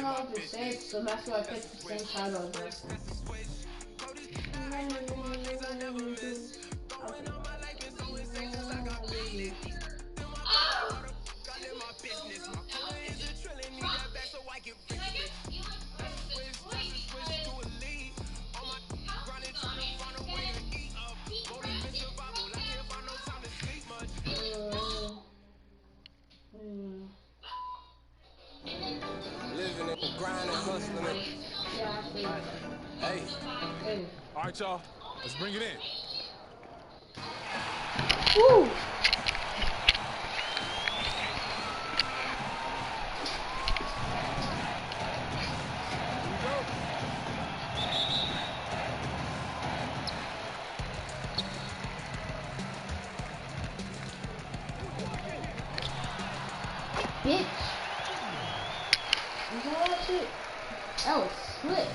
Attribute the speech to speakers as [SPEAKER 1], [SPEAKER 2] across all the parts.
[SPEAKER 1] don't know what to say, so that's why I picked the same title, bro.
[SPEAKER 2] Living and grinding, hustling it. Hey.
[SPEAKER 1] Hey.
[SPEAKER 3] All right, y'all. Let's bring it in.
[SPEAKER 1] Woo! Bitch! You saw that shit? That was slick.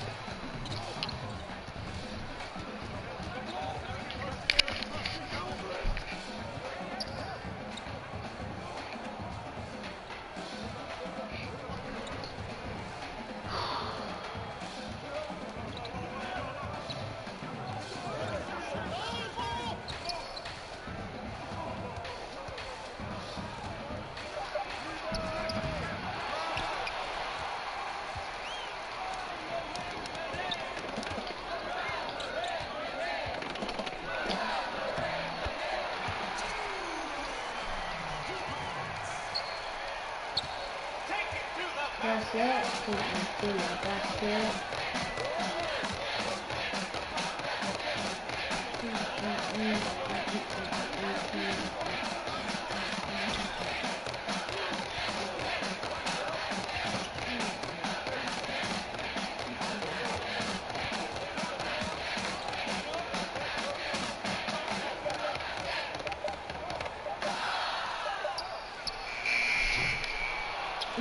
[SPEAKER 1] That's it. That's it.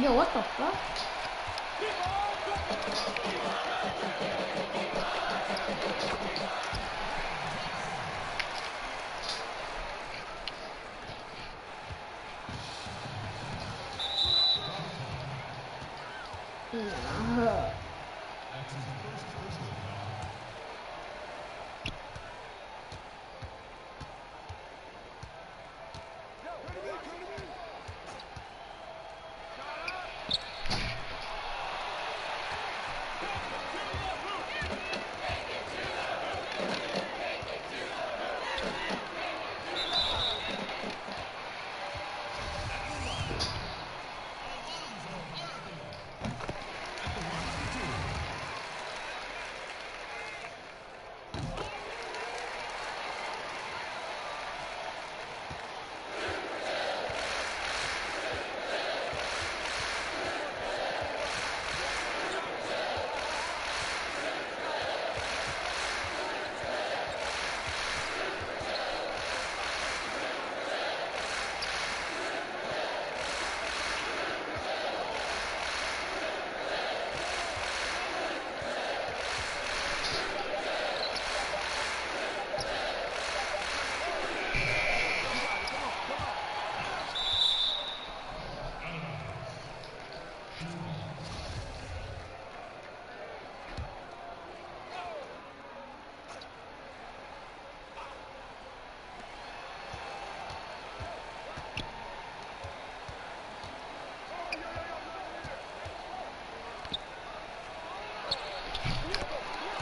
[SPEAKER 1] Yo, what the fuck? Yeah.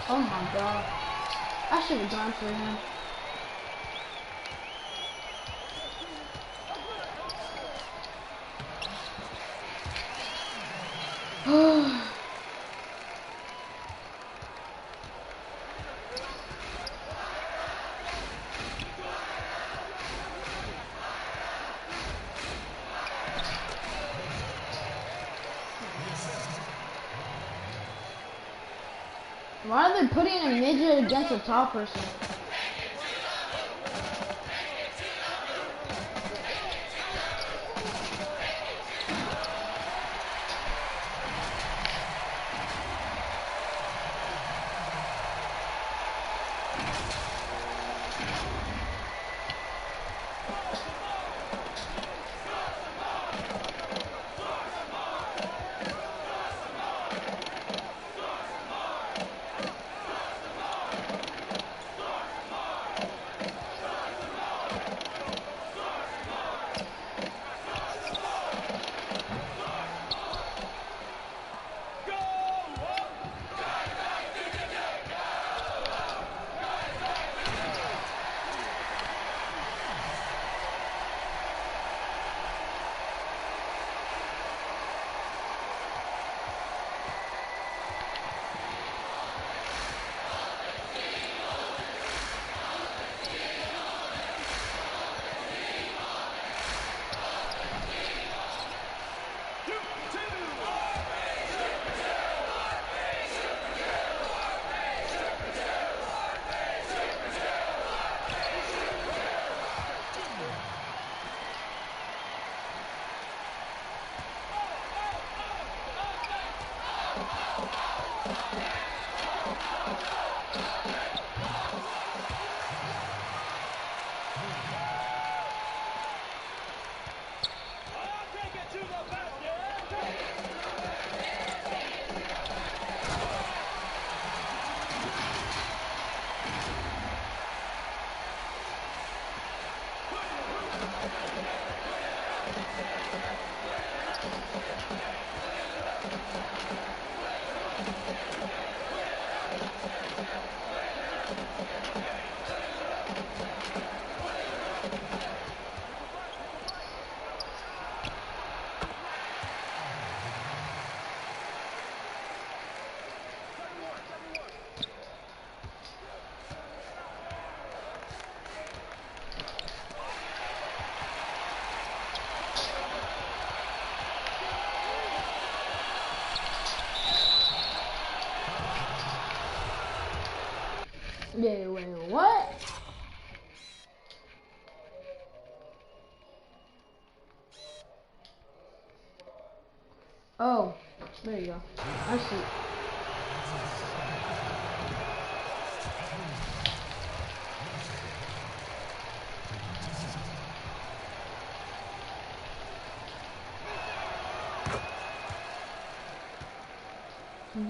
[SPEAKER 1] Oh my god. I should have gone for him. Why are they putting a midget against a tall person? Yeah, wait, what? Oh, there you go. I see.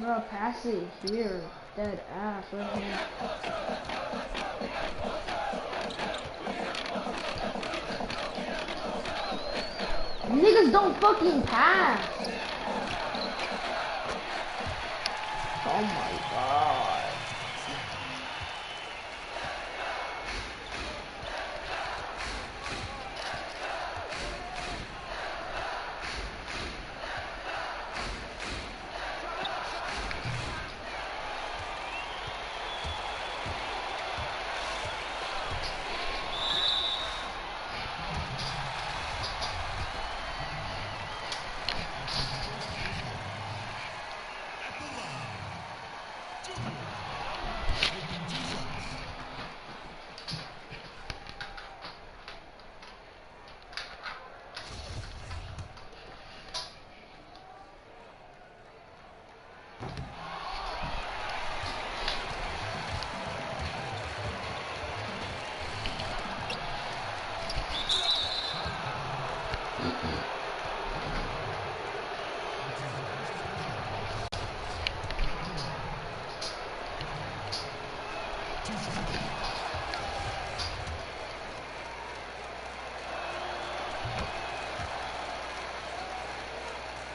[SPEAKER 1] Bro, pass it here. Dead ass right here. Niggas don't fucking pass. Oh my god.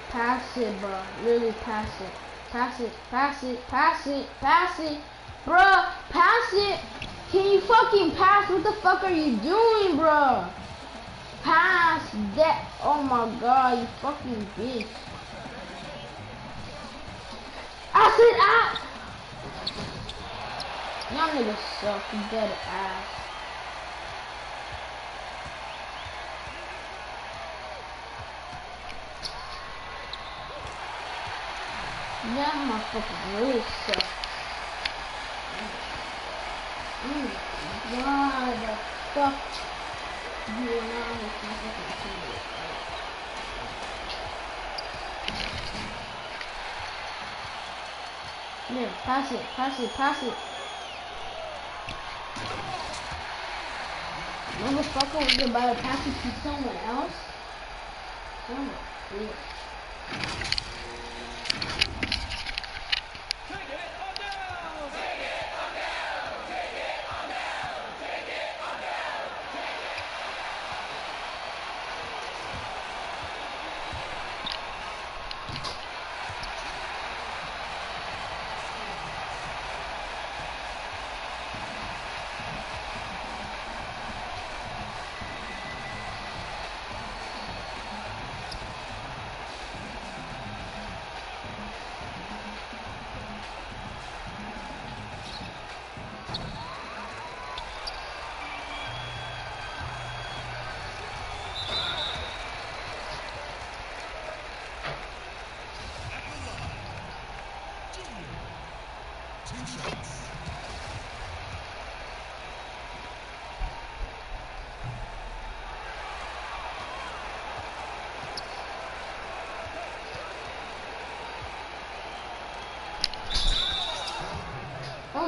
[SPEAKER 1] Pass it, bro. Literally pass it. Pass it. Pass it. Pass it. Pass it. Bruh, pass it. Can you fucking pass? What the fuck are you doing, bro? Pass that. Oh my god, you fucking bitch. I said, ah. Y'all niggas suck. You dead ass. That motherfucker really sucks. God, the fuck you and I with my fucking team. There, pass it, pass it, pass it. Motherfucker was about to pass it to someone else. Son of a bitch.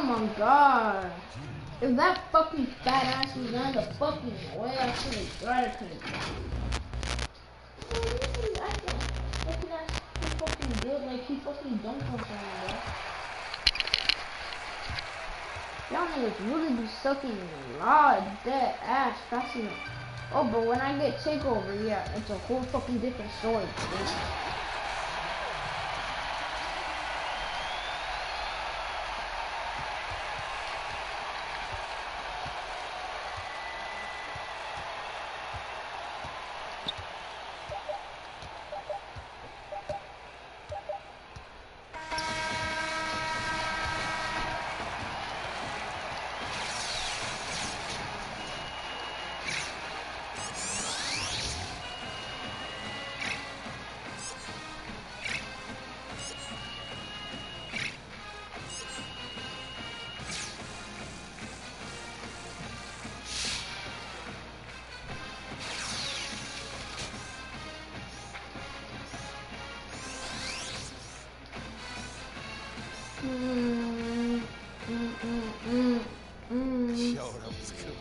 [SPEAKER 1] my god. If that fucking fat ass was on the fucking way, I should have tried to put it. Looking at he fucking good, like he fucking dunked on someone, bro. Y'all niggas really be sucking a lot of dead ass fast enough. Oh, but when I get takeover, yeah, it's a whole fucking different story, bitch.
[SPEAKER 3] Yo, that was good,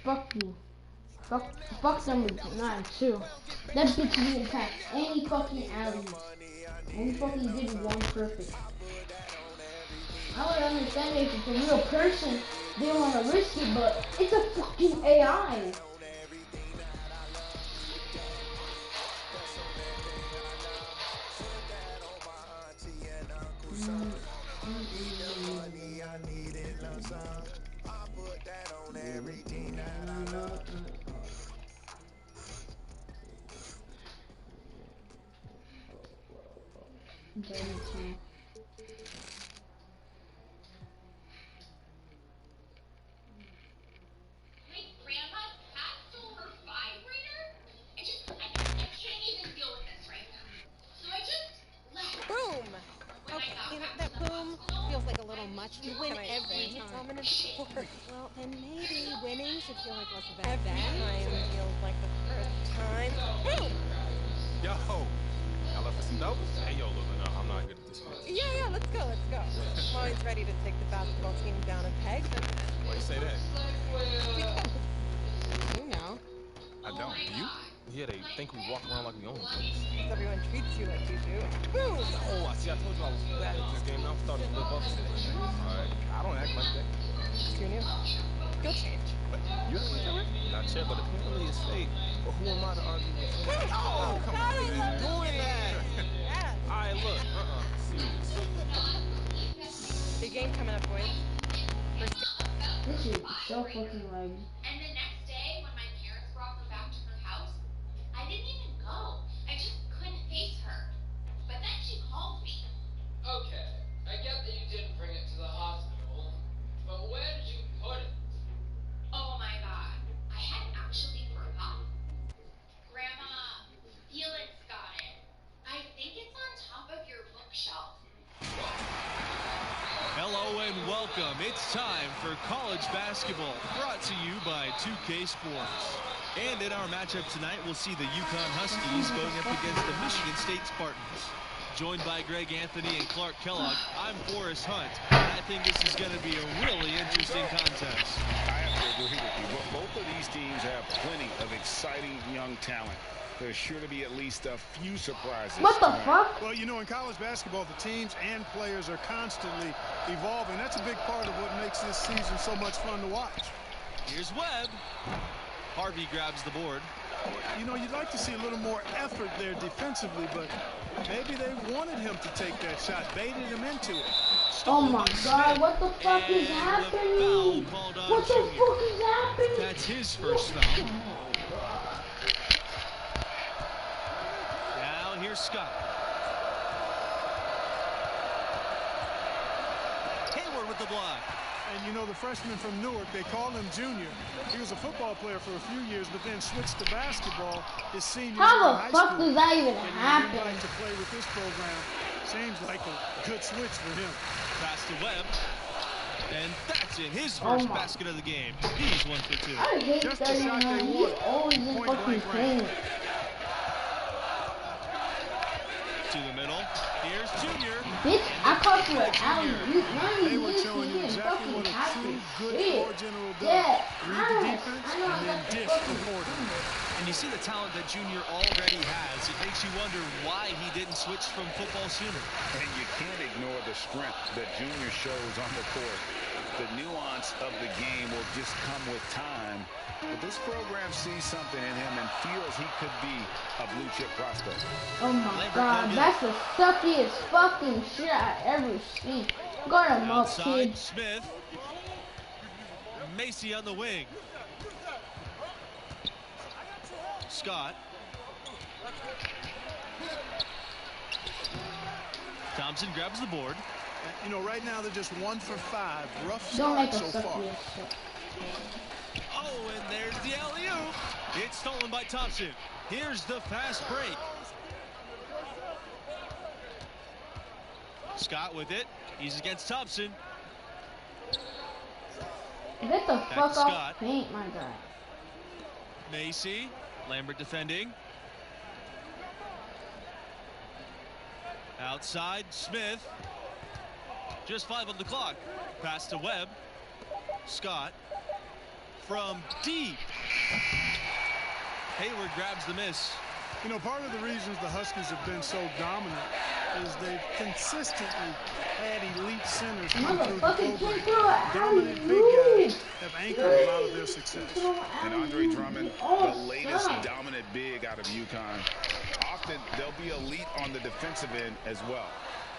[SPEAKER 3] bro.
[SPEAKER 1] Fuck you. Fuck number 9 too. That bitch didn't pass any fucking alleys. Only fucking did one perfect. I would understand if it's a real person, they don't want to risk it, but it's a fucking AI.
[SPEAKER 4] You win every dominant sport. Well, then maybe winning should feel like less of an event. Every time feels like the first time. Boom!
[SPEAKER 3] Yo, y'all up for some dope? Hey, yo, look, no, I'm not good at this.
[SPEAKER 4] Yeah, let's go. I'm always ready to take the basketball team down a peg.
[SPEAKER 3] Why you say that?
[SPEAKER 4] Because, you know.
[SPEAKER 3] I don't. Do you? Yeah, they think we walk around like we own the place.
[SPEAKER 4] Everyone treats you like you do. Boom!
[SPEAKER 3] Oh, I see. I told you I was bad at this game. Now I'm starting to live up to it. Alright, I don't act like that.
[SPEAKER 4] You're new. You'll change.
[SPEAKER 3] But you act like that, right? Not yet, but apparently it's fake. But who am I to argue with you? Oh, come on, man.
[SPEAKER 4] Doing that. Yes.
[SPEAKER 3] Alright, look. Serious.
[SPEAKER 4] Big game coming up, boys. First game.
[SPEAKER 1] This is so fucking laggy.
[SPEAKER 5] And the next day, when my parents brought her back to her house, I didn't even go. I just couldn't face her. But then she called me.
[SPEAKER 6] Okay, I get that you didn't bring it to the hospital, but where did you put it?
[SPEAKER 5] Oh my god, I had actually forgotten. Grandma, Felix got it. I think it's on top of your bookshelf.
[SPEAKER 7] Hello and welcome. It's time for college basketball, brought to you by 2K Sports. And in our matchup tonight, we'll see the UConn Huskies going up against the Michigan State Spartans. Joined by Greg Anthony and Clark Kellogg, I'm Forrest Hunt. I think this is going to be a really interesting contest.
[SPEAKER 8] I have to agree with you. Both of these teams have plenty of exciting young talent. There's sure to be at least a few surprises.
[SPEAKER 1] What the fuck?
[SPEAKER 9] Well, you know, in college basketball, the teams and players are constantly evolving. That's a big part of what makes this season so much fun to watch.
[SPEAKER 7] Here's Webb. Harvey grabs the board.
[SPEAKER 9] You know, you'd like to see a little more effort there defensively, but maybe they wanted him to take that shot, baited him into it.
[SPEAKER 1] Oh my god, what the fuck is happening? What the fuck is happening?
[SPEAKER 7] That's his first foul. Now here's Scott. Hayward with the block.
[SPEAKER 9] And you know, the freshman from Newark, they call him Junior. He was a football player for a few years, but then switched to basketball his senior year in
[SPEAKER 1] How
[SPEAKER 9] high
[SPEAKER 1] the fuck
[SPEAKER 9] school.
[SPEAKER 1] does that even
[SPEAKER 9] And
[SPEAKER 1] happen?
[SPEAKER 9] he'd like to play with this program. Seems like a good switch for him.
[SPEAKER 7] Pass to Webb. And that's it. His
[SPEAKER 1] Oh
[SPEAKER 7] first
[SPEAKER 1] my.
[SPEAKER 7] basket of the game. He's 1 for 2.
[SPEAKER 1] I hate
[SPEAKER 9] Just the
[SPEAKER 1] that
[SPEAKER 9] shot
[SPEAKER 1] man.
[SPEAKER 9] they
[SPEAKER 1] He's
[SPEAKER 9] wanted.
[SPEAKER 1] always in
[SPEAKER 9] Point
[SPEAKER 1] fucking
[SPEAKER 9] blank range.
[SPEAKER 1] pain.
[SPEAKER 7] To the middle. Here's Junior.
[SPEAKER 1] Bitch, I caught you an alley. None of
[SPEAKER 9] They
[SPEAKER 1] these
[SPEAKER 9] were
[SPEAKER 1] niggas
[SPEAKER 9] showing
[SPEAKER 1] can
[SPEAKER 9] you
[SPEAKER 1] hit
[SPEAKER 9] exactly what
[SPEAKER 1] fucking
[SPEAKER 9] a true
[SPEAKER 1] alley.
[SPEAKER 9] good
[SPEAKER 1] Shit.
[SPEAKER 9] floor general does.
[SPEAKER 1] Yeah,
[SPEAKER 9] Read the defense and then dish accordingly.
[SPEAKER 7] And you see the talent that Junior already has. It makes you wonder why he didn't switch from football sooner.
[SPEAKER 8] And you can't ignore the strength that Junior shows on the court. The nuance of the game will just come with time. But this program sees something in him and feels he could be a blue chip prospect.
[SPEAKER 1] Oh my god, that's the suckiest fucking shit I ever seen. Guard him up,
[SPEAKER 7] Outside,
[SPEAKER 1] kid.
[SPEAKER 7] Smith. Macy on the wing. Scott. Thompson grabs the board.
[SPEAKER 9] You know, right now they're just 1 for 5. Rough
[SPEAKER 1] Don't make
[SPEAKER 9] start
[SPEAKER 1] a
[SPEAKER 9] so far.
[SPEAKER 1] suckiest shit.
[SPEAKER 7] Oh, and there's the alley-oop. It's stolen by Thompson. Here's the fast break. Scott with it. He's against Thompson.
[SPEAKER 1] Get the
[SPEAKER 7] Back
[SPEAKER 1] fuck
[SPEAKER 7] to
[SPEAKER 1] off
[SPEAKER 7] Scott.
[SPEAKER 1] paint, my guy.
[SPEAKER 7] Macy. Lambert defending. Outside, Smith. Just 5 on the clock. Pass to Webb. Scott. From deep. Hayward grabs the miss.
[SPEAKER 9] You know, part of the reasons the Huskies have been so dominant is they've consistently had elite centers come through the
[SPEAKER 1] Motherfucking
[SPEAKER 9] program.
[SPEAKER 1] kid threw it.
[SPEAKER 9] Dominant big guys have anchored a lot of their success.
[SPEAKER 8] And Andre Drummond, the latest dominant big out of UConn. Often they'll be elite on the defensive end as well.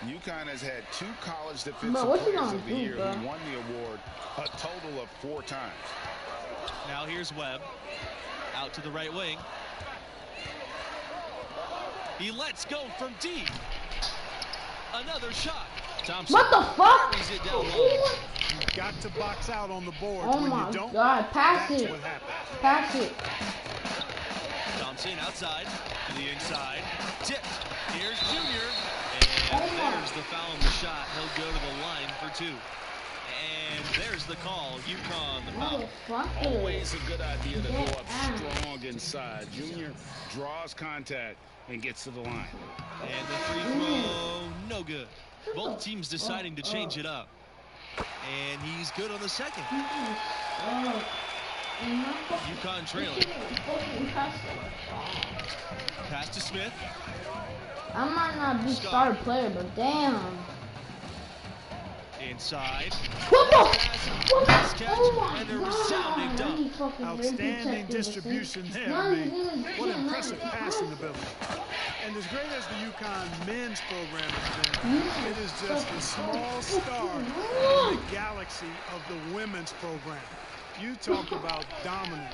[SPEAKER 8] UConn has had 2 college defensive players of the year who won the award a total of 4 times.
[SPEAKER 7] Now here's Webb. Out to the right wing. He lets go from deep. Another shot. Thompson.
[SPEAKER 1] What the fuck?
[SPEAKER 7] Carries it down low.
[SPEAKER 9] You've got to box out on the board.
[SPEAKER 1] Oh
[SPEAKER 9] When
[SPEAKER 1] my
[SPEAKER 9] you don't,
[SPEAKER 1] god, pass
[SPEAKER 9] that's
[SPEAKER 1] it.
[SPEAKER 9] what happens.
[SPEAKER 1] Pass it.
[SPEAKER 7] Thompson outside to the inside. Tipped. Here's Junior.
[SPEAKER 1] Oh
[SPEAKER 7] And there's the foul on the shot. He'll go to the line for 2. And there's the call. UConn, the foul.
[SPEAKER 1] Motherfucker.
[SPEAKER 8] Always a good idea to go up strong inside. Junior draws contact and gets to the line.
[SPEAKER 7] And the free throw, no good. Both teams deciding to change it up. And he's good on the second. UConn trailing. Pass to Smith.
[SPEAKER 1] I might not be star player, but damn.
[SPEAKER 7] Inside.
[SPEAKER 1] What the?
[SPEAKER 7] What catch,
[SPEAKER 1] Oh
[SPEAKER 7] and a
[SPEAKER 1] my
[SPEAKER 7] resounding dunk.
[SPEAKER 1] god.
[SPEAKER 9] Outstanding distribution there. I mean, what impressive passing ability. And as great as the UConn men's program has been, it is just a small star in the galaxy of the women's program. You talk about dominant,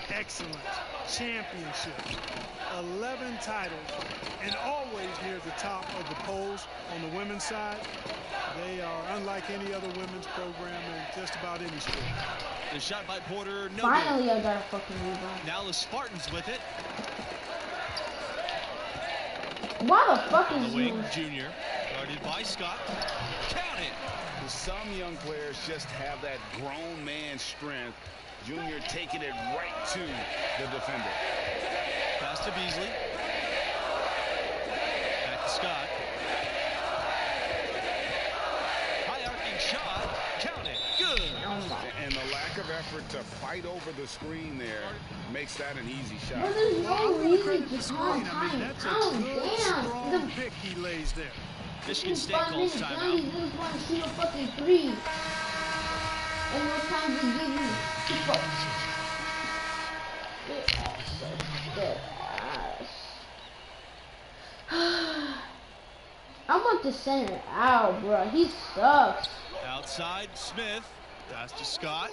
[SPEAKER 9] excellent, championship, 11 titles, and always near the top of the polls on the women's side. They are unlike any other women's program in just about any sport.
[SPEAKER 7] The shot by Porter, no
[SPEAKER 1] Finally,
[SPEAKER 7] good.
[SPEAKER 1] I got a fucking rebound.
[SPEAKER 7] Now the Spartans with it.
[SPEAKER 1] Why the fuck
[SPEAKER 7] On
[SPEAKER 1] is
[SPEAKER 7] the wing,
[SPEAKER 1] you?
[SPEAKER 7] Junior. Guarded by Scott. Count it.
[SPEAKER 8] Some young players just have that grown man strength. Junior taking it right to the defender.
[SPEAKER 7] Pass to Beasley. Back to Scott. High arcing shot. Count it. Good.
[SPEAKER 8] And the lack of effort to fight over the screen there makes that an easy shot.
[SPEAKER 1] But there's no reason to
[SPEAKER 9] Screen,
[SPEAKER 1] call
[SPEAKER 9] I mean,
[SPEAKER 1] time
[SPEAKER 9] that's a
[SPEAKER 1] out.
[SPEAKER 9] good,
[SPEAKER 1] Damn.
[SPEAKER 9] strong pick he lays there.
[SPEAKER 7] Michigan State calls
[SPEAKER 1] These
[SPEAKER 7] timeout.
[SPEAKER 1] just want to shoot a fucking 3. And what time they give you? Fuck. Get ass. Get ass. I want the center out, bro. He sucks.
[SPEAKER 7] Outside, Smith. Pass to Scott.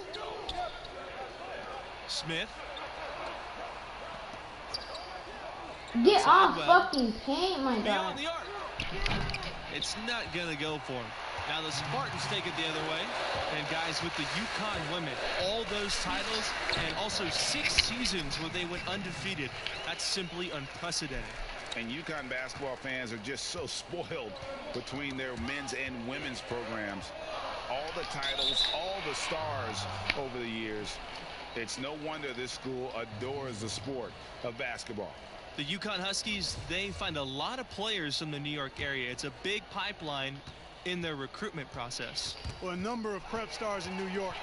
[SPEAKER 7] Smith.
[SPEAKER 1] Get
[SPEAKER 7] Inside
[SPEAKER 1] off
[SPEAKER 7] Webb.
[SPEAKER 1] fucking paint, my
[SPEAKER 7] Beyond
[SPEAKER 1] guy.
[SPEAKER 7] the arc. It's not going to go for him. Now the Spartans take it the other way. And guys, with the UConn women, all those titles and also 6 seasons where they went undefeated. That's simply unprecedented.
[SPEAKER 8] And UConn basketball fans are just so spoiled between their men's and women's programs. All the titles, all the stars over the years. It's no wonder this school adores the sport of basketball.
[SPEAKER 7] The UConn Huskies, they find a lot of players from the New York area. It's a big pipeline in their recruitment process.
[SPEAKER 9] Well, a number of prep stars in New York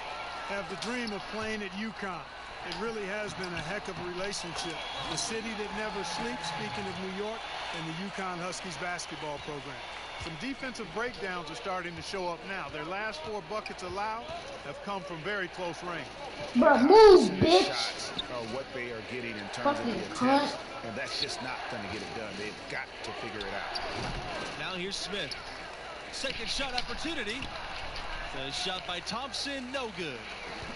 [SPEAKER 9] have the dream of playing at UConn. It really has been a heck of a relationship. The city that never sleeps, speaking of New York, and the UConn Huskies basketball program. Some defensive breakdowns are starting to show up now. Their last 4 buckets allowed have come from very close range.
[SPEAKER 1] Bro, move, bitch.
[SPEAKER 8] Shots are what they are getting in terms of the attempts, and that's just not going to get it done. They've got to figure it out.
[SPEAKER 7] Now here's Smith. Second shot opportunity. The shot by Thompson, no good.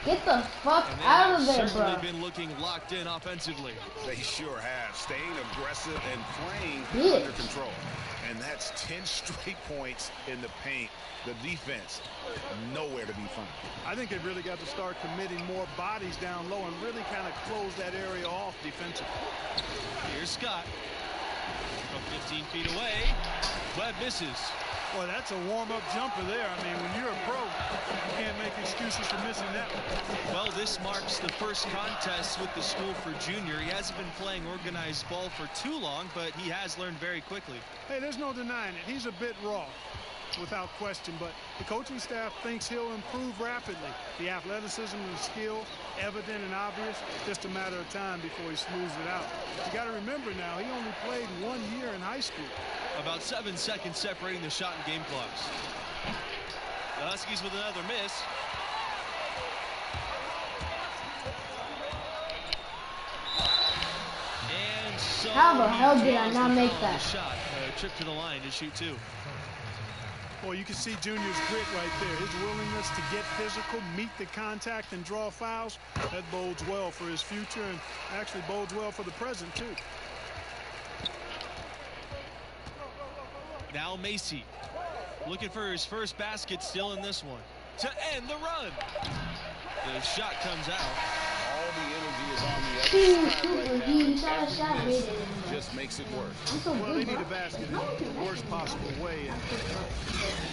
[SPEAKER 1] Get the fuck out of there, bro.
[SPEAKER 7] Certainly been looking locked in offensively.
[SPEAKER 8] They sure have. Staying aggressive and playing under control. And that's 10 straight points in the paint. The defense, nowhere to be found.
[SPEAKER 9] I think they've really got to start committing more bodies down low and really kind of close that area off defensively.
[SPEAKER 7] Here's Scott. From 15 feet away. Webb misses.
[SPEAKER 9] Boy, that's a warm-up jumper there. I mean, when you're a pro, you can't make excuses for missing that one.
[SPEAKER 7] Well, this marks the first contest with the school for Junior. He hasn't been playing organized ball for too long, but he has learned very quickly.
[SPEAKER 9] Hey, there's no denying it. He's a bit raw, without question, but the coaching staff thinks he'll improve rapidly. The athleticism and the skill, evident and obvious, just a matter of time before he smooths it out. You got to remember now, he only played 1 year in high school.
[SPEAKER 7] About 7 seconds separating the shot and game clocks. The Huskies with another miss. And so
[SPEAKER 1] how the hell did I not make that
[SPEAKER 7] shot? Trip to the line to shoot 2.
[SPEAKER 9] Well, you can see Junior's grit right there. His willingness to get physical, meet the contact, and draw fouls. That bodes well for his future and actually bodes well for the present, too.
[SPEAKER 7] Now Macy looking for his first basket still in this one. To end the run. The shot comes out.
[SPEAKER 8] All the energy is on the other side right now. Every miss just makes it worse.
[SPEAKER 9] Well, they need a basket in the worst possible way. And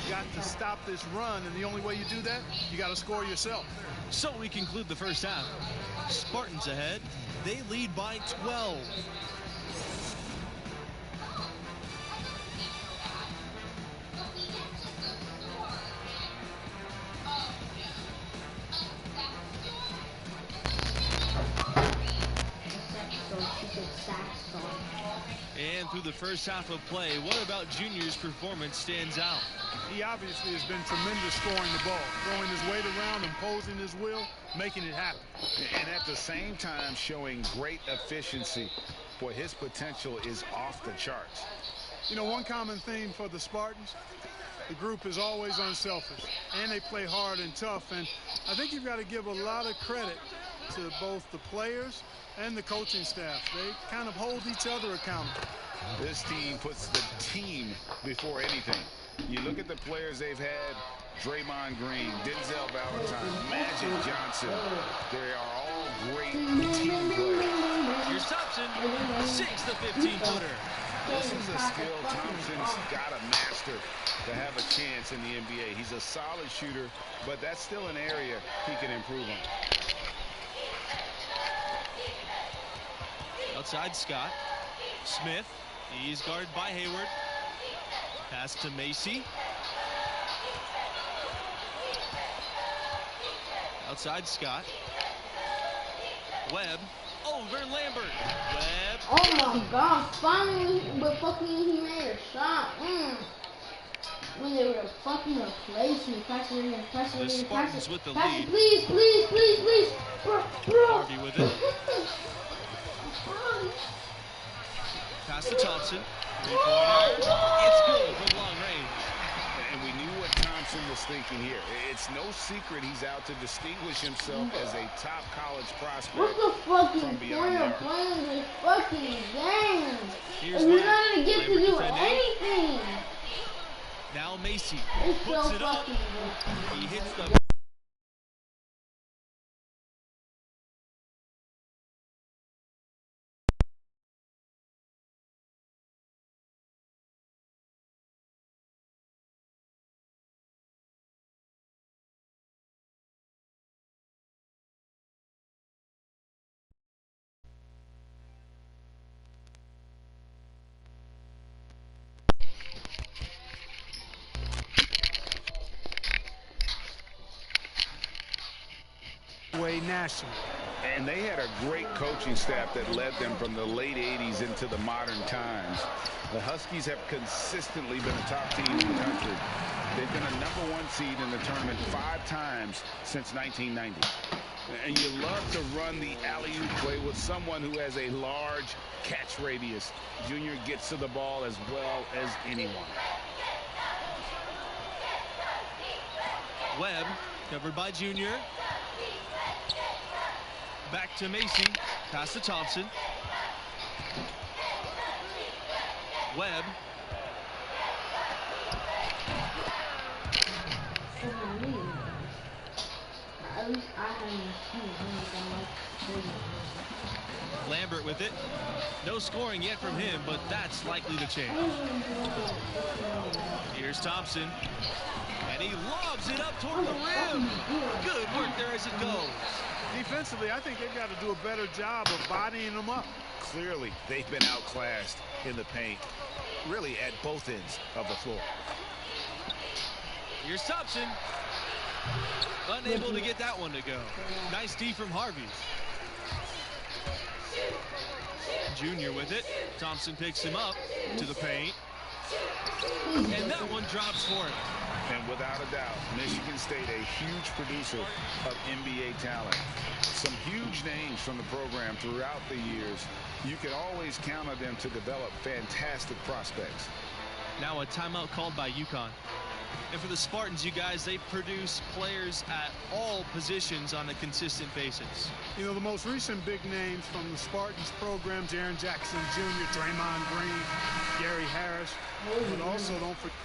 [SPEAKER 9] you got to stop this run, and the only way you do that, you got to score yourself.
[SPEAKER 7] So we conclude the first half. Spartans ahead. They lead by 12. And through the first half of play, what about Junior's performance stands out?
[SPEAKER 9] He obviously has been tremendous scoring the ball, throwing his weight around, imposing his will, making it happen.
[SPEAKER 8] And at the same time showing great efficiency. Boy, his potential is off the charts.
[SPEAKER 9] You know, one common theme for the Spartans, the group is always unselfish, and they play hard and tough. And I think you've got to give a lot of credit to both the players and the coaching staff. They kind of hold each other accountable.
[SPEAKER 8] This team puts the team before anything. You look at the players they've had: Draymond Green, Denzel Valentine, Magic Johnson. They are all great team players.
[SPEAKER 7] Here's Thompson, 6 the 15-footer.
[SPEAKER 8] This is a skill Thompson's got to master to have a chance in the NBA. He's a solid shooter, but that's still an area he can improve on.
[SPEAKER 7] Outside Scott. Smith. He's guarded by Hayward. Pass to Macy. Outside Scott. Webb over Lambert. Webb.
[SPEAKER 1] Oh my god, finally, but fucking he made a shot. When they were fucking replace me, pass it again, pass it again, pass it.
[SPEAKER 7] With the
[SPEAKER 1] pass
[SPEAKER 7] lead.
[SPEAKER 1] it, please, please, please, please. Bro.
[SPEAKER 7] Harvey with it. Pass to Thompson. It's good from long range.
[SPEAKER 8] And we knew what Thompson was thinking here. It's no secret he's out to distinguish himself as a top college prospect.
[SPEAKER 1] What's the fucking
[SPEAKER 8] from
[SPEAKER 1] point
[SPEAKER 8] beyond
[SPEAKER 1] of
[SPEAKER 8] the arc.
[SPEAKER 1] playing this fucking game?
[SPEAKER 7] Here's
[SPEAKER 1] If you're
[SPEAKER 7] Webb.
[SPEAKER 1] not gonna get to
[SPEAKER 7] Lambert
[SPEAKER 1] do
[SPEAKER 7] defending.
[SPEAKER 1] anything.
[SPEAKER 7] Now Macy
[SPEAKER 1] It's
[SPEAKER 7] puts
[SPEAKER 1] so
[SPEAKER 7] it up.
[SPEAKER 1] fucking good.
[SPEAKER 7] He hits the
[SPEAKER 9] NBA national.
[SPEAKER 8] And they had a great coaching staff that led them from the late 80s into the modern times. The Huskies have consistently been a top team in the country. They've been a #1 seed in the tournament 5 times since 1990. And you love to run the alley-oop play with someone who has a large catch radius. Junior gets to the ball as well as anyone.
[SPEAKER 7] Webb, covered by Junior. Back to Macy. Pass to Thompson. Webb. Lambert with it. No scoring yet from him, but that's likely to change. Here's Thompson. And he lobs it up toward the rim. Good work there as it goes.
[SPEAKER 9] Defensively, I think they've got to do a better job of bodying them up.
[SPEAKER 8] Clearly, they've been outclassed in the paint, really at both ends of the floor.
[SPEAKER 7] Here's Thompson. Unable to get that one to go. Nice D from Harvey. Junior with it. Thompson picks him up to the paint. And that one drops for him.
[SPEAKER 8] And without a doubt, Michigan State, a huge producer of NBA talent. Some huge names from the program throughout the years. You can always count on them to develop fantastic prospects.
[SPEAKER 7] Now a timeout called by UConn. And for the Spartans, you guys, they produce players at all positions on a consistent basis.
[SPEAKER 9] You know, the most recent big names from the Spartans program, Jaren Jackson Jr., Draymond Green, Gary Harris, but also don't forget.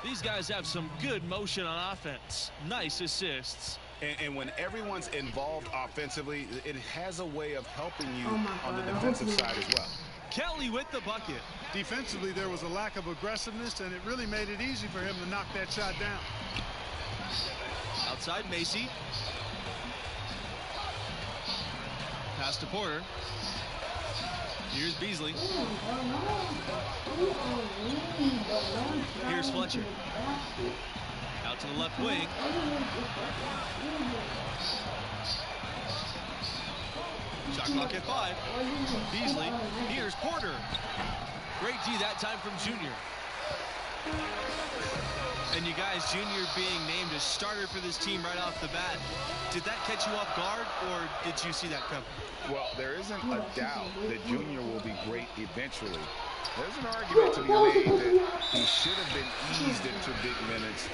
[SPEAKER 7] These guys have some good motion on offense. Nice assists.
[SPEAKER 8] And when everyone's involved offensively, it has a way of helping you on the defensive side as well.
[SPEAKER 7] Kelly with the bucket.
[SPEAKER 9] Defensively, there was a lack of aggressiveness, and it really made it easy for him to knock that shot down.
[SPEAKER 7] Outside Macy. Pass to Porter. Here's Beasley. Here's Fletcher. Out to the left wing. Shot clock at 5. Beasley. Here's Porter. Great D that time from Junior. And you guys, Junior being named as starter for this team right off the bat. Did that catch you off guard, or did you see that coming?
[SPEAKER 8] Well, there isn't a doubt that Junior will be great eventually. There's an argument to be made that he should have been eased into big minutes,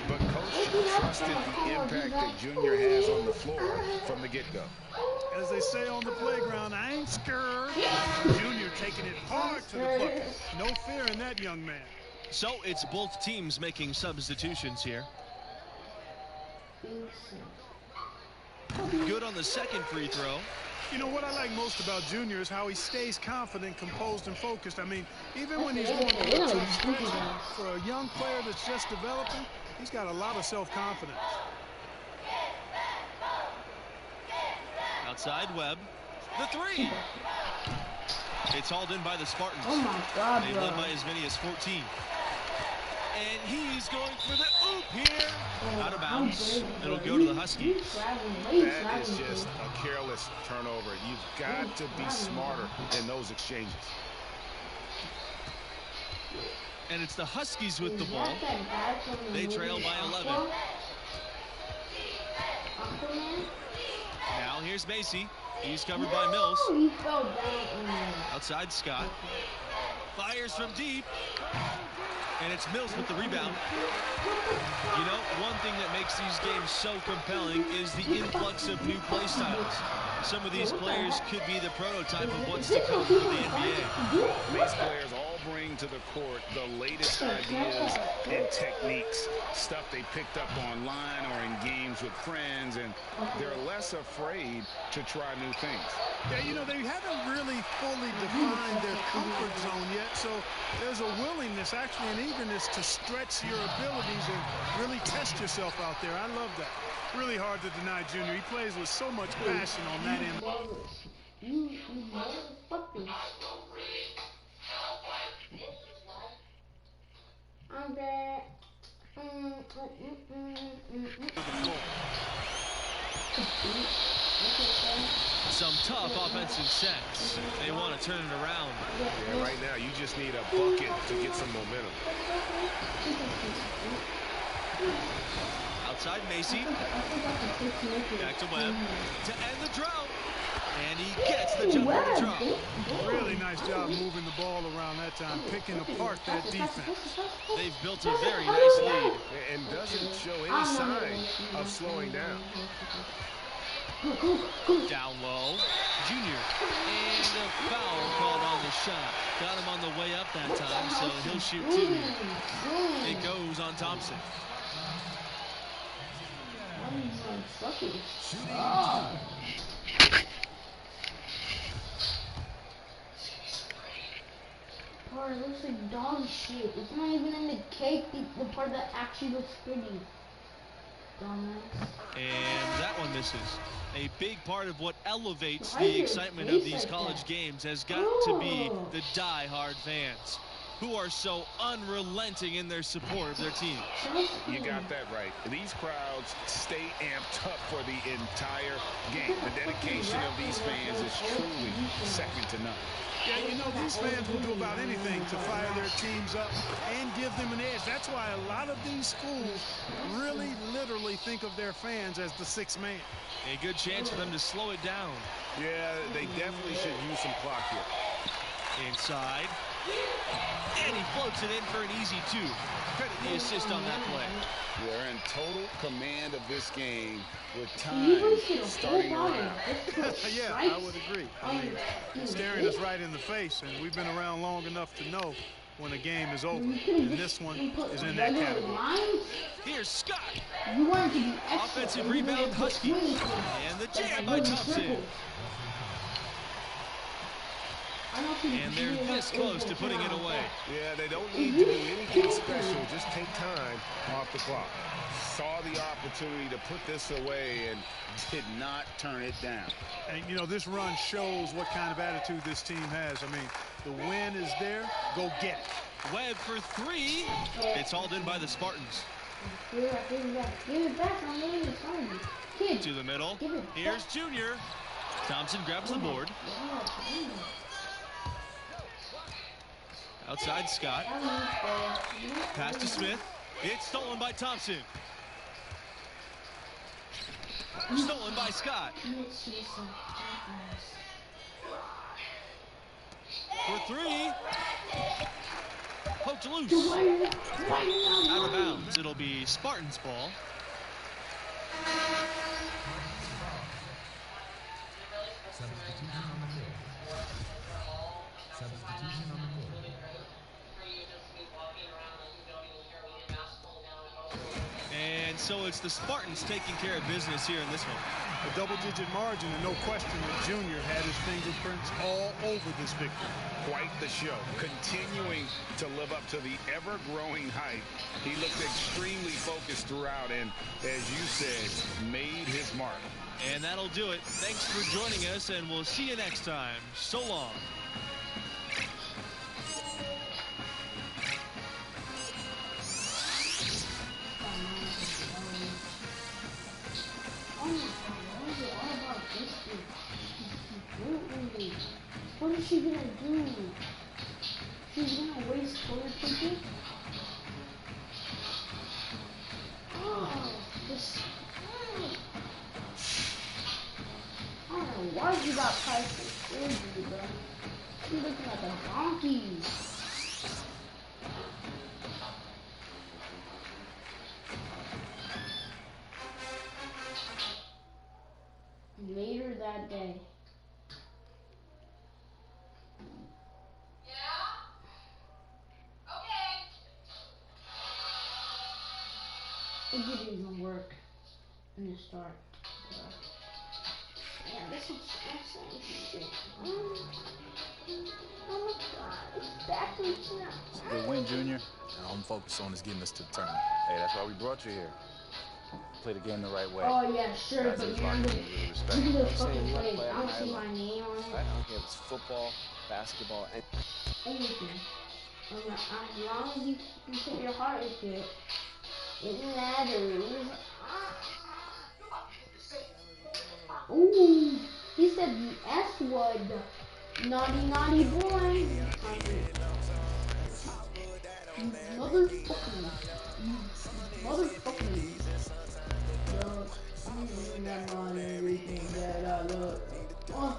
[SPEAKER 8] but Coach trusted the impact that Junior has on the floor from the get-go.
[SPEAKER 9] As they say on the playground, I ain't scared. Junior taking it hard to the bucket. No fear in that young man.
[SPEAKER 7] So it's both teams making substitutions here. Good on the second free throw.
[SPEAKER 9] You know, what I like most about Junior is how he stays confident, composed, and focused. I mean, even when he's going through a tough stretch, for a young player that's just developing, he's got a lot of self-confidence.
[SPEAKER 7] Outside Webb. The 3. It's hauled in by the Spartans.
[SPEAKER 1] Oh my God,
[SPEAKER 7] they led by as many as 14. And he's going for the oop here. Out of bounds. It'll go to the Huskies.
[SPEAKER 8] That is just a careless turnover. You've got to be smarter in those exchanges.
[SPEAKER 7] And it's the Huskies with the ball. They trail by 11. Now here's Macy. He's covered by Mills. Outside Scott. Fires from deep. And it's Mills with the rebound. You know, one thing that makes these games so compelling is the influx of new play styles. Some of these players could be the prototype of what's to come for the NBA.
[SPEAKER 8] These players all bring to the court the latest ideas and techniques, stuff they picked up online or in games with friends, and they're less afraid to try new things.
[SPEAKER 9] Yeah, you know, they haven't really fully defined their comfort zone yet, so there's a willingness, actually an eagerness to stretch your abilities and really test yourself out there. I love that. Really hard to deny Junior. He plays with so much passion on that end.
[SPEAKER 1] You motherfucker. I'm back.
[SPEAKER 7] Some tough offensive sets. They want to turn it around.
[SPEAKER 3] Yeah, right now you just need a bucket to get some momentum.
[SPEAKER 7] Outside Macy. Back to Webb to end the drought. And he gets the jump on the drop.
[SPEAKER 9] Really nice job moving the ball around that time, picking apart that defense.
[SPEAKER 7] They've built a very nice lead.
[SPEAKER 3] And doesn't show any sign of slowing down.
[SPEAKER 7] Down low. Junior. And a foul called on the shot. Got him on the way up that time, so he'll shoot two. It goes on Thompson.
[SPEAKER 1] Part looks like dog shit. It's not even in the cake, the part that actually looks pretty. Dumbass.
[SPEAKER 7] And that one misses. A big part of what elevates the excitement of these college games has got to be the die-hard fans, who are so unrelenting in their support of their team.
[SPEAKER 8] You got that right. These crowds stay amped up for the entire game. The dedication of these fans is truly second to none.
[SPEAKER 9] Yeah, you know, these fans will do about anything to fire their teams up and give them an edge. That's why a lot of these schools really literally think of their fans as the sixth man.
[SPEAKER 7] A good chance for them to slow it down.
[SPEAKER 3] Yeah, they definitely should use some clock here.
[SPEAKER 7] Inside. And he floats it in for an easy two. Credit the assist on that play.
[SPEAKER 8] They're in total command of this game with time starting around.
[SPEAKER 9] Yeah, I would agree. I mean, it's staring us right in the face, and we've been around long enough to know when a game is over. And this one is in that category.
[SPEAKER 7] Here's Scott.
[SPEAKER 1] You want to be
[SPEAKER 7] offensive rebound Husky. And the jam by Thompson. And they're this close to putting it away.
[SPEAKER 3] Yeah, they don't need to do anything special. Just take time off the clock.
[SPEAKER 8] Saw the opportunity to put this away and did not turn it down.
[SPEAKER 9] And, you know, this run shows what kind of attitude this team has. I mean, the win is there. Go get it.
[SPEAKER 7] Webb for three. It's hauled in by the Spartans.
[SPEAKER 1] Give it back.
[SPEAKER 7] To the middle. Here's Junior. Thompson grabs the board. Outside Scott. Pass to Smith. It's stolen by Thompson. Stolen by Scott. For three. Poked loose. Out of bounds. It'll be Spartans ball. And so it's the Spartans taking care of business here in this one.
[SPEAKER 9] A double-digit margin, and no question that Junior had his fingerprints all over this victory.
[SPEAKER 8] Quite the show. Continuing to live up to the ever-growing hype. He looked extremely focused throughout and, as you said, made his mark.
[SPEAKER 7] And that'll do it. Thanks for joining us, and we'll see you next time. So long.
[SPEAKER 1] What is she gonna do? She's gonna waste toilet paper? Oh, this. I don't know why she got plastic surgery, bro. She's looking like a donkey. Later that day. It didn't even work in the start. Yeah, this one's awesome. Shit. Oh my god, it's backwards now.
[SPEAKER 10] It's a good win, Junior. All I'm focused on is getting us to the tournament.
[SPEAKER 3] Hey, that's why we brought you here.
[SPEAKER 8] play the game the right way.
[SPEAKER 1] Oh yeah, sure,
[SPEAKER 8] Guys
[SPEAKER 1] but
[SPEAKER 8] in this
[SPEAKER 1] you're
[SPEAKER 8] locker
[SPEAKER 1] not
[SPEAKER 8] room
[SPEAKER 1] gonna
[SPEAKER 8] really respect
[SPEAKER 1] look at
[SPEAKER 8] him.
[SPEAKER 1] those fucking
[SPEAKER 3] you wanna
[SPEAKER 1] plays.
[SPEAKER 3] play
[SPEAKER 1] I
[SPEAKER 3] at a
[SPEAKER 1] don't
[SPEAKER 3] high
[SPEAKER 1] see
[SPEAKER 3] level.
[SPEAKER 1] my name on
[SPEAKER 3] I
[SPEAKER 1] it.
[SPEAKER 3] don't care if it's football, basketball, and
[SPEAKER 1] Anything. As long as you put your heart into it, it matters. Ooh, he said the S word. Naughty, naughty boy. Motherfucker. Motherfucker. Yo, I'm doing that on everything that I love. Oh.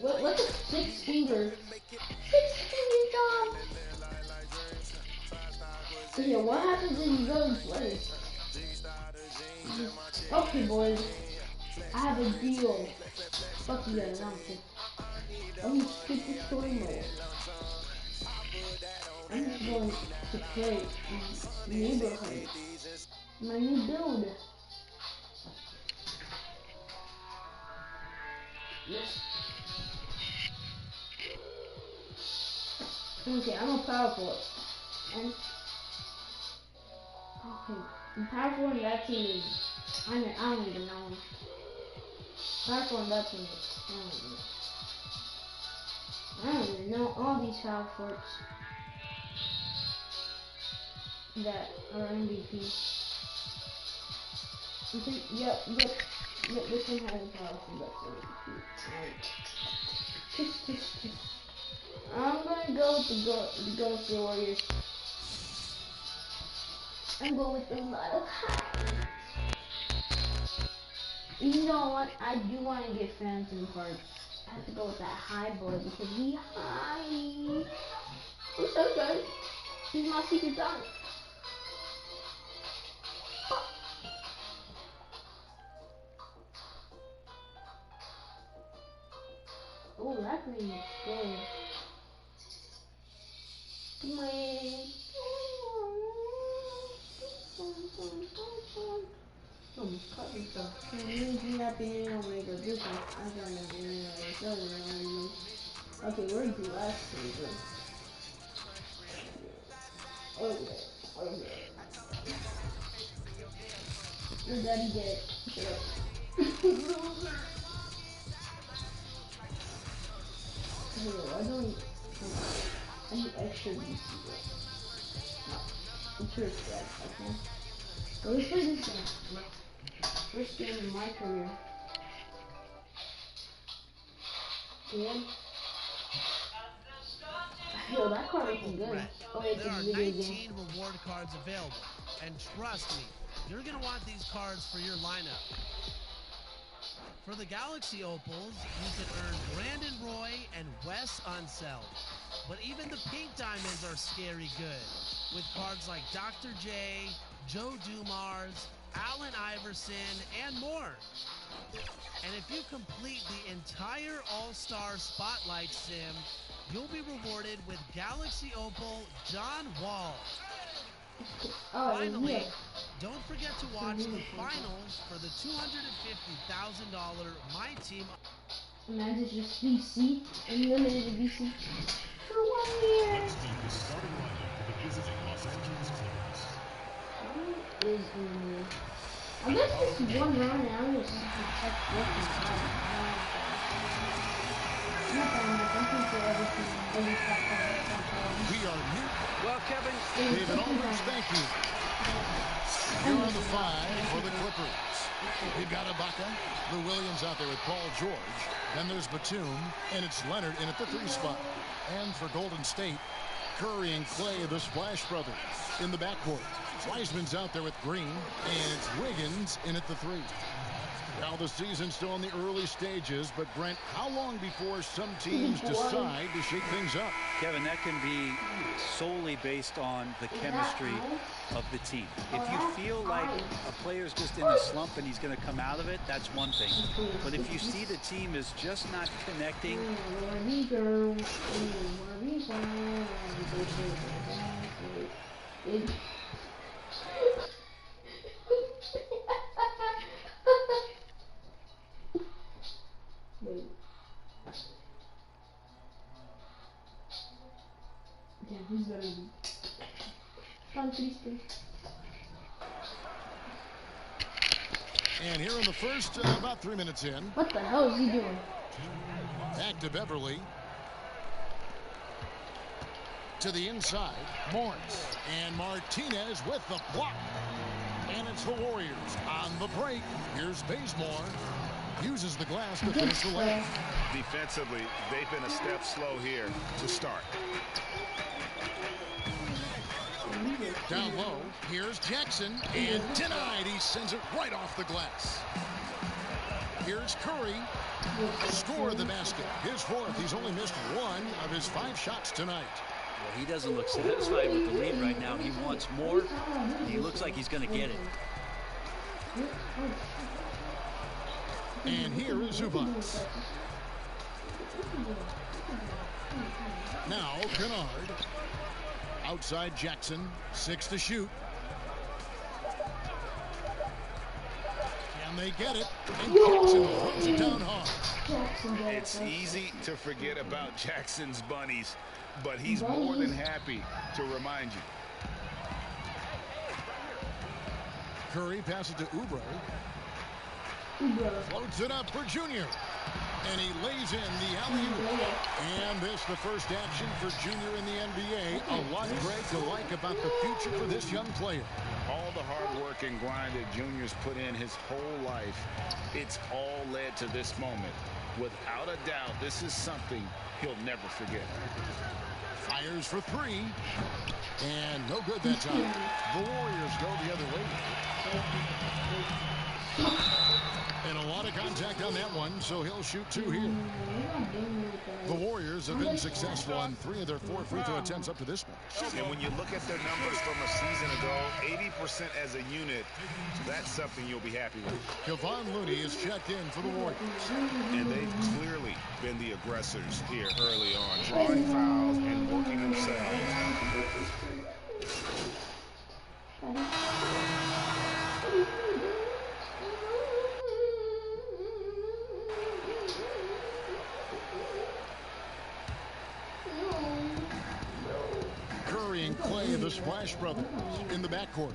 [SPEAKER 1] What's a 6 finger? 6 finger God. Yeah, what happens if you go in place? Okay, boys. I have a deal. Fuck you guys, I'm kidding. I'm gonna skip the story mode. I'm just going to play in neighborhood. My new build. Yes. Okay, I'm a powerful. And okay, I'm powerful in that team is I don't even know. Powerful in that team is I don't even know all these power forts that are MVP. Yep, this one has a powerful that's MVP. I'm gonna go with the Ghost Warriors. I'm going with a lot of highs. You know what? I do want to get Phantom cards. I have to go with that high boy because he high. What's up, guys? He's my secret talent. Oh, that green is good. Okay, we're into last season. Okay. Your daddy did it. Shut up. Loser. I don't. I need extra DC. No, I'm sure it's bad. Okay. So let's play this game. First game in my career. Yeah. Yo, that card looking good. Oh, it's
[SPEAKER 10] there
[SPEAKER 1] a
[SPEAKER 10] are
[SPEAKER 1] video
[SPEAKER 10] 19
[SPEAKER 1] game.
[SPEAKER 10] reward cards available, and trust me, you're going to want these cards for your lineup. For the Galaxy Opals, you can earn Brandon Roy and Wes Unseld. But even the pink diamonds are scary good, with cards like Dr. J, Joe Dumars, Allen Iverson, and more. And if you complete the entire All-Star Spotlight Sim, you'll be rewarded with Galaxy Opal John Wall. Finally,
[SPEAKER 1] Yeah.
[SPEAKER 10] don't forget to watch the finals for the $250,000 My Team.
[SPEAKER 1] Imagine just BC, unlimited BC. For 1 year.
[SPEAKER 11] Let's meet the starting lineup for the visiting Los Angeles Clippers.
[SPEAKER 1] What is unlimited? I guess just one round now. I'm just check
[SPEAKER 11] We are new.
[SPEAKER 2] Well, Kevin.
[SPEAKER 11] David Aldridge, thank you. Here are the 5 for the Clippers. We've got Ibaka, Lou Williams out there with Paul George. Then there's Batum, and it's Leonard in at the 3 spot. And for Golden State, Curry and Clay, the Splash Brothers, in the backcourt. Wiseman's out there with Green, and it's Wiggins in at the 3. Well, the season's still in the early stages, but Brent, how long before some teams decide to shake things up?
[SPEAKER 12] Kevin, that can be solely based on the chemistry of the team. If you feel like a player's just in a slump and he's going to come out of it, that's one thing. But if you see the team is just not connecting,
[SPEAKER 1] Wait. Damn, who's gonna be?
[SPEAKER 11] And here in the first, about 3 minutes in.
[SPEAKER 1] What the hell is he doing?
[SPEAKER 11] Back to Beverly. To the inside, Morris. And Martinez with the block. And it's the Warriors on the break. Here's Bazemore. Uses the glass to finish the leg.
[SPEAKER 8] Defensively, they've been a step slow here to start.
[SPEAKER 11] Down low, here's Jackson, and denied. He sends it right off the glass. Here's Curry. Score the basket. His fourth. He's only missed one of his 5 shots tonight.
[SPEAKER 12] well, he doesn't look satisfied with the lead right now. He wants more. He looks like he's going to get it.
[SPEAKER 11] And here is Zubac. Now Kennard. Outside Jackson. 6 to shoot. Can they get it? And Jackson runs it down hard.
[SPEAKER 8] It's easy to forget about Jackson's bunnies, but he's more than happy to remind you.
[SPEAKER 11] Curry passes to Oubre. Floats it up for Junior. And he lays in the alley-oop. And this the first action for Junior in the NBA. A lot, Greg, to like about the future for this young player.
[SPEAKER 8] All the hard work and grind that Junior's put in his whole life, it's all led to this moment. Without a doubt, this is something he'll never forget.
[SPEAKER 11] Fires for 3. And no good that time. The Warriors go the other way. And a lot of contact on that one, so he'll shoot 2 here. The Warriors have been successful on 3 of their 4 free throw attempts up to this point.
[SPEAKER 8] And when you look at their numbers from a season ago, 80% as a unit, that's something you'll be happy with.
[SPEAKER 11] Kevon Looney is checked in for the Warriors.
[SPEAKER 8] And they've clearly been the aggressors here early on, drawing fouls and working themselves.
[SPEAKER 11] Curry and Clay, the Splash Brothers, in the backcourt.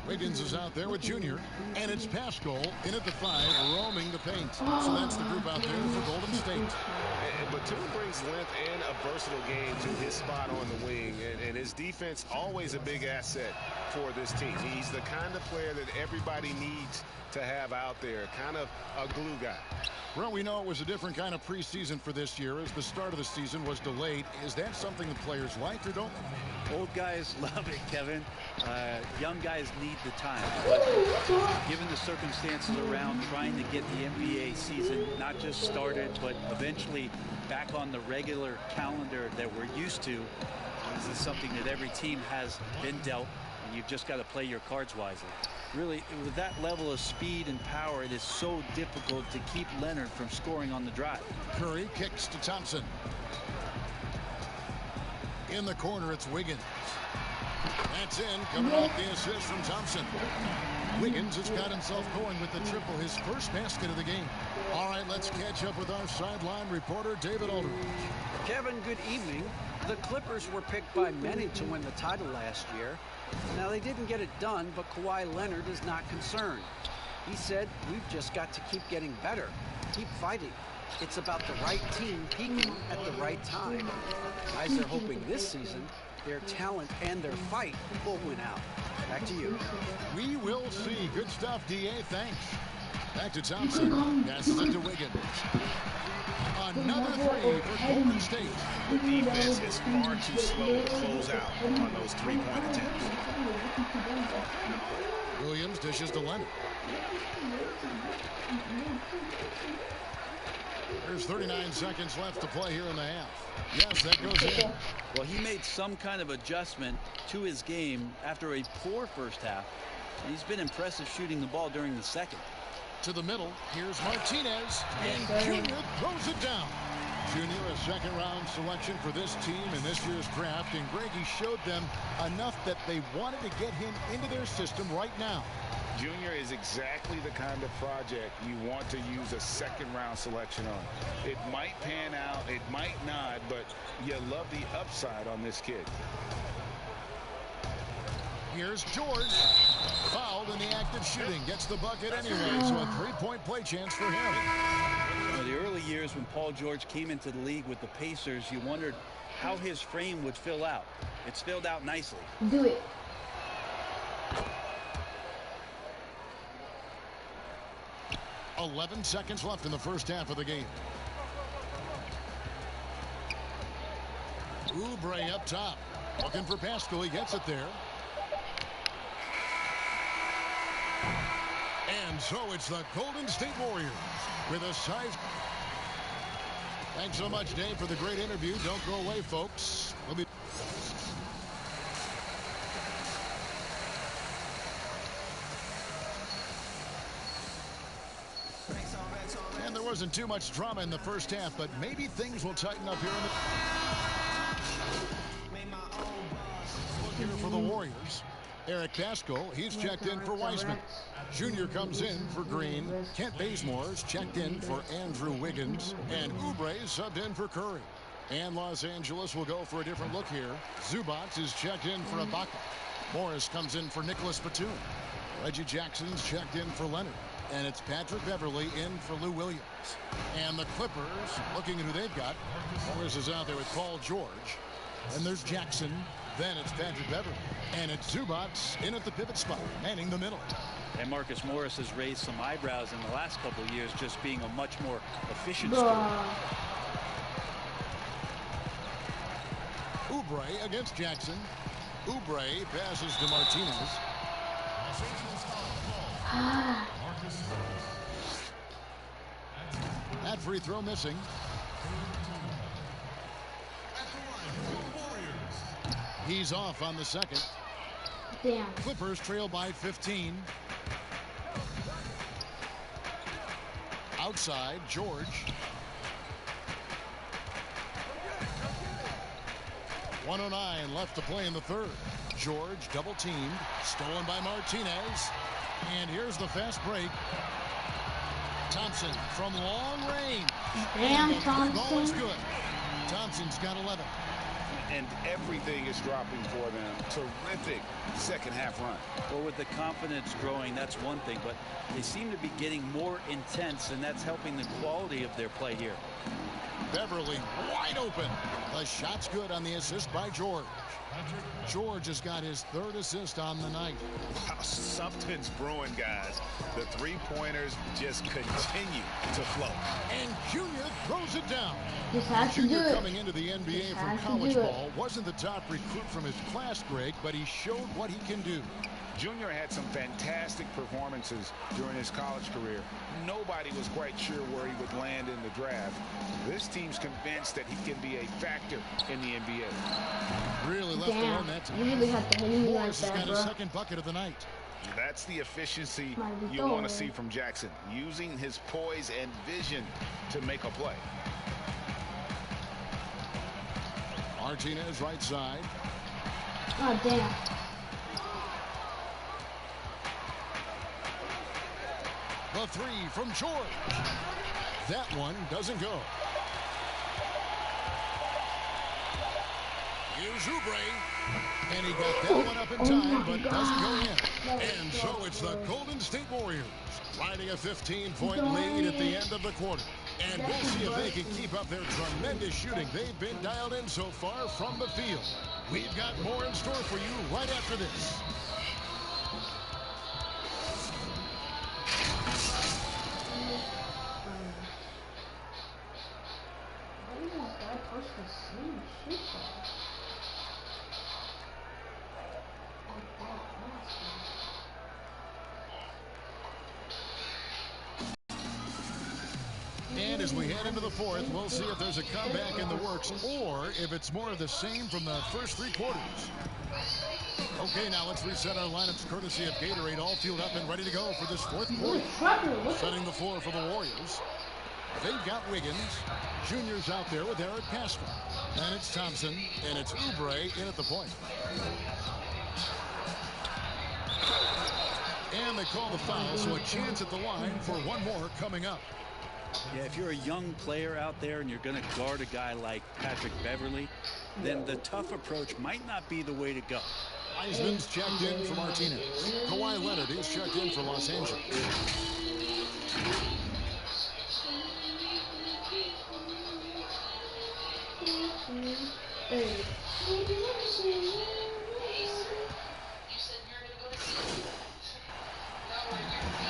[SPEAKER 11] Wiggins is out there with Junior, and it's Pascal in at the 5, roaming the paint. So that's the group out there for Golden State.
[SPEAKER 2] Batum brings length and a versatile game to his spot on the wing, and his defense always a big asset for this team. He's the kind of player that everybody needs to have out there, kind of a glue guy.
[SPEAKER 11] Well, we know it was a different kind of preseason for this year as the start of the season was delayed. Is that something the players like or don't?
[SPEAKER 12] Old guys love it, Kevin. Young guys need the time. But given the circumstances around trying to get the NBA season not just started, but eventually back on the regular calendar that we're used to, this is something that every team has been dealt, and you've just got to play your cards wisely. Really, with that level of speed and power, it is so difficult to keep Leonard from scoring on the drive.
[SPEAKER 11] Curry kicks to Thompson. In the corner, it's Wiggins. That's in, coming off the assist from Thompson. Wiggins has got himself going with the triple, his first basket of the game. All right, let's catch up with our sideline reporter, David Aldridge.
[SPEAKER 13] Kevin, good evening. The Clippers were picked by many to win the title last year. Now, they didn't get it done, but Kawhi Leonard is not concerned. He said, we've just got to keep getting better, keep fighting. It's about the right team peaking at the right time. Guys are hoping this season their talent and their fight will win out. Back to you.
[SPEAKER 11] We will see. Good stuff, D.A. Thanks. Back to Thompson. Passes it to Wiggins. Another 3 for Golden State.
[SPEAKER 8] The defense is far too slow to close out on those 3-point attempts.
[SPEAKER 11] Williams dishes to Leonard. There's 39 seconds left to play here in the half. Yes, that goes in.
[SPEAKER 12] Well, he made some kind of adjustment to his game after a poor first half. And he's been impressive shooting the ball during the second.
[SPEAKER 11] To the middle, here's Martinez, and Junior throws it down. Junior, a second-round selection for this team in this year's draft, and Greggy showed them enough that they wanted to get him into their system right now.
[SPEAKER 8] Junior is exactly the kind of project you want to use a second-round selection on. It might pan out, it might not, but you love the upside on this kid.
[SPEAKER 11] Here's George. Fouled in the act of shooting. Gets the bucket anyway, so a three-point play chance for him.
[SPEAKER 12] In the early years when Paul George came into the league with the Pacers, you wondered how his frame would fill out. It's filled out nicely.
[SPEAKER 1] Do it.
[SPEAKER 11] .11 seconds left in the first half of the game. Oubre up top. Looking for Pascal. He gets it there. And so it's the Golden State Warriors with a size. Thanks so much, Dave, for the great interview. Don't go away, folks. We'll be. And there wasn't too much drama in the first half, but maybe things will tighten up here in the. Here for the Warriors. Eric Pascal, he's checked in for Wiseman. Junior comes in for Green. Kent Bazemore's checked in for Andrew Wiggins. And Oubre subbed in for Curry. And Los Angeles will go for a different look here. Zubac is checked in for Ibaka. Morris comes in for Nicholas Batum. Reggie Jackson's checked in for Leonard. And it's Patrick Beverly in for Lou Williams. And the Clippers, looking at who they've got. Morris is out there with Paul George. And there's Jackson. Then it's Patrick Beverly. And it's Zubac in at the pivot spot, manning the middle.
[SPEAKER 12] And Marcus Morris has raised some eyebrows in the last couple of years, just being a much more efficient scorer.
[SPEAKER 11] Oubre against Jackson. Oubre passes to Martinez. That free throw missing. He's off on the second.
[SPEAKER 1] Damn.
[SPEAKER 11] Clippers trail by 15. Outside, George. 1:09 left to play in the third. George double teamed, stolen by Martinez. And here's the fast break. Thompson from long range.
[SPEAKER 1] Damn, Thompson.
[SPEAKER 11] Ball is good. Thompson's got 11.
[SPEAKER 8] And everything is dropping for them. Terrific second half run.
[SPEAKER 12] Well, with the confidence growing, that's one thing, but they seem to be getting more intense, and that's helping the quality of their play here.
[SPEAKER 11] Beverly wide open. The shot's good on the assist by George. George has got his third assist on the night.
[SPEAKER 8] Wow, something's brewing, guys. The three-pointers just continue to flow.
[SPEAKER 11] And Junior throws it down.
[SPEAKER 1] Just has to do
[SPEAKER 11] Junior
[SPEAKER 1] it.
[SPEAKER 11] coming into the NBA from college ball wasn't the top recruit from his class, Greg, but he showed what he can do.
[SPEAKER 8] Junior had some fantastic performances during his college career. Nobody was quite sure where he would land in the draft. This team's convinced that he can be a factor in the NBA.
[SPEAKER 11] Really left alone that time.
[SPEAKER 1] You really have to hit him like
[SPEAKER 11] Morris has
[SPEAKER 1] that,
[SPEAKER 11] got
[SPEAKER 1] bro.
[SPEAKER 11] his second bucket of the night.
[SPEAKER 8] That's the efficiency you want to see from Jackson, using his poise and vision to make a play.
[SPEAKER 11] Martinez right side.
[SPEAKER 1] Oh, damn.
[SPEAKER 11] The three from George. That one doesn't go. Here's Oubre. And he got that one up in time, but doesn't go in. And so it's the Golden State Warriors riding a 15-point lead at the end of the quarter. And we'll see if they can keep up their tremendous shooting. They've been dialed in so far from the field. We've got more in store for you right after this. as we head into the fourth, we'll see if there's a comeback in the works or if it's more of the same from the first 3 quarters. Okay, now let's reset our lineups courtesy of Gatorade, all fueled up and ready to go for this fourth quarter. Setting the floor for the Warriors. They've got Wiggins. Junior's out there with Eric Pascal. And it's Thompson, and it's Oubre in at the point. And they call the foul, so a chance at the line for one more coming up.
[SPEAKER 12] Yeah, if you're a young player out there and you're going to guard a guy like Patrick Beverly, then the tough approach might not be the way to go.
[SPEAKER 11] Wiseman's checked in for Martinez. Kawhi Leonard is checked in for Los Angeles.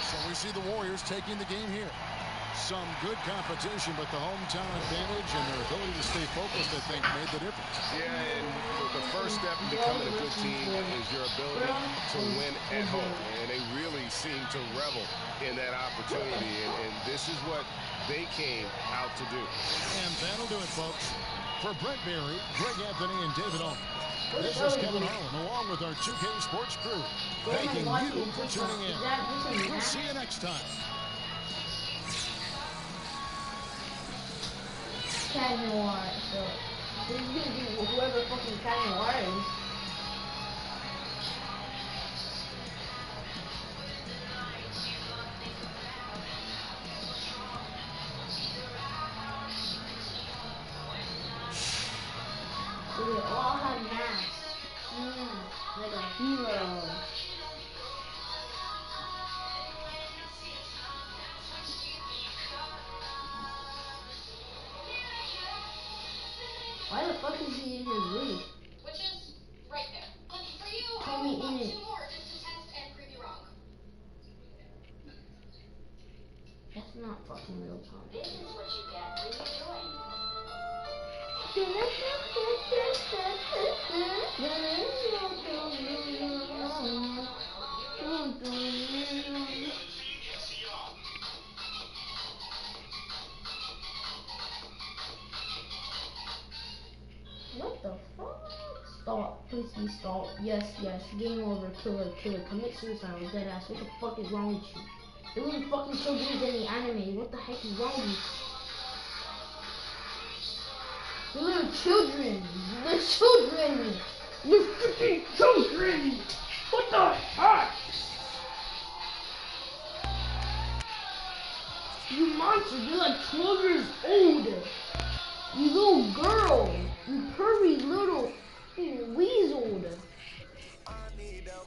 [SPEAKER 11] So we see the Warriors taking the game here. Some good competition, but the hometown advantage and their ability to stay focused, I think, made the difference.
[SPEAKER 2] Yeah, and the first step in becoming a good team is your ability to win at home. And they really seem to revel in that opportunity. And this is what they came out to do.
[SPEAKER 11] And that'll do it, folks. For Brent Barry, Greg Anthony, and David Allen, this is Kevin Harlan, along with our 2K Sports crew, thanking you for tuning in. We'll see you next time.
[SPEAKER 1] Cat Noir, so this is gonna be whoever fucking Cat Noir is. So they all have masks. Like a hero. Why the fuck is he in his roof?
[SPEAKER 5] Which is right there. But for you,
[SPEAKER 1] Tell
[SPEAKER 5] I
[SPEAKER 1] me
[SPEAKER 5] will
[SPEAKER 1] in
[SPEAKER 5] walk
[SPEAKER 1] it.
[SPEAKER 5] 2 more just to test and prove you wrong.
[SPEAKER 1] That's not fucking real time.
[SPEAKER 5] This is what you get when you join.
[SPEAKER 1] What the fuck? Stop. Please be stop. Yes, yes. Game over. Killer, killer. Commit suicide. I'm dead ass. What the fuck is wrong with you? They wouldn't fucking kill dudes in the anime. What the heck is wrong with you? They're little children. They're children. They're freaking children. What the heck? You monster. You're like 12 years old. You little girl. You pervy little weasel.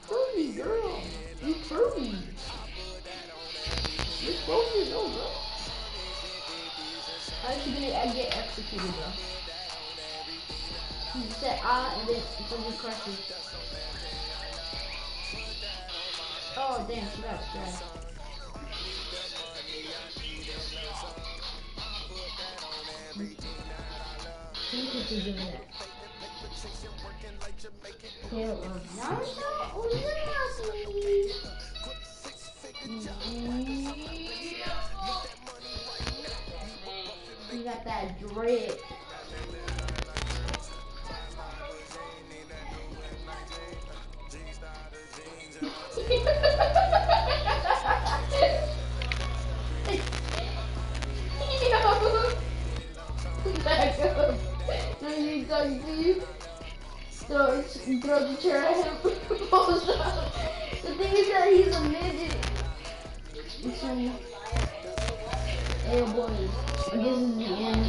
[SPEAKER 1] Pervy girl. You pervy. You're 12 years old, bro. How is she gonna get executed, bro? He said and then something crashes. Oh damn, she got stressed. Think what you're doing that. You got that drip. Back up. Now you talking to you. Throw the chair at him. Pulls up. The thing is that he's a midget. Hey boys, I guess this is the end.